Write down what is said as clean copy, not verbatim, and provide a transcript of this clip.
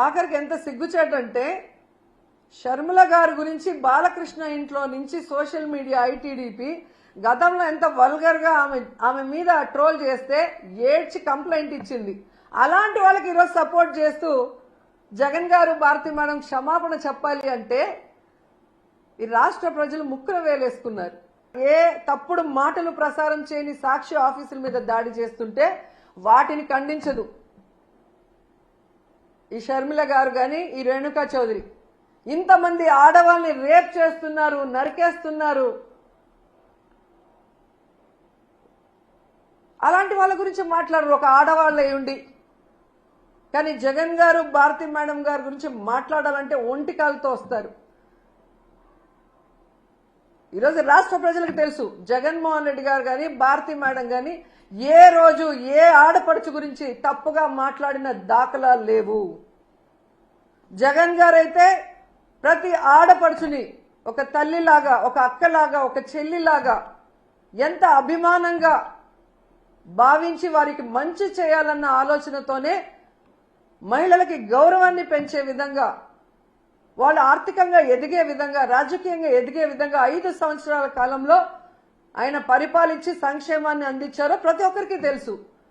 ఆఖరికి ఎంత సిగ్గుచేటంటే షర్మిల గారి గురించి బాలకృష్ణ ఇంట్లో నుంచి సోషల్ మీడియా ఐటీడీపీ గతంలో ఎంత వల్గర్గా ఆమె మీద ట్రోల్ చేస్తే ఏడ్చి కంప్లైంట్ ఇచ్చింది. అలాంటి వాళ్ళకి ఈరోజు సపోర్ట్ చేస్తూ జగన్ గారు భారతి మేడం క్షమాపణ చెప్పాలి అంటే ఈ రాష్ట్ర ప్రజలు ముక్కున వేలేసుకున్నారు. ఏ తప్పుడు మాటలు ప్రసారం చేయని సాక్షి ఆఫీసుల మీద దాడి చేస్తుంటే వాటిని ఖండించదు ఈ షర్మిల గారు కానీ ఈ రేణుకా చౌదరి. ఇంతమంది ఆడవాళ్ళని రేప్ చేస్తున్నారు, నరికేస్తున్నారు. అలాంటి వాళ్ళ గురించి మాట్లాడరు ఒక ఆడవాళ్ళే ఉండి. కానీ జగన్ గారు భారతి మేడం గారి గురించి మాట్లాడాలంటే ఒంటికాలతో వస్తారు. ఈరోజు రాష్ట్ర ప్రజలకు తెలుసు జగన్మోహన్ రెడ్డి గారు కానీ భారతి మేడం కానీ ఏ రోజు ఏ ఆడపడుచు గురించి తప్పుగా మాట్లాడిన దాఖలాలు లేవు. జగన్ గారైతే ప్రతి ఆడపడుచుని ఒక తల్లిలాగా, ఒక అక్కలాగా, ఒక చెల్లిలాగా ఎంత అభిమానంగా భావించి వారికి మంచి చేయాలన్న ఆలోచనతోనే మహిళలకి గౌరవాన్ని పెంచే విధంగా, వాళ్ళు ఆర్థికంగా ఎదిగే విధంగా, రాజకీయంగా ఎదిగే విధంగా 5 సంవత్సరాల కాలంలో ఆయన పరిపాలించి సంక్షేమాన్ని అందించారో ప్రతి ఒక్కరికి తెలుసు.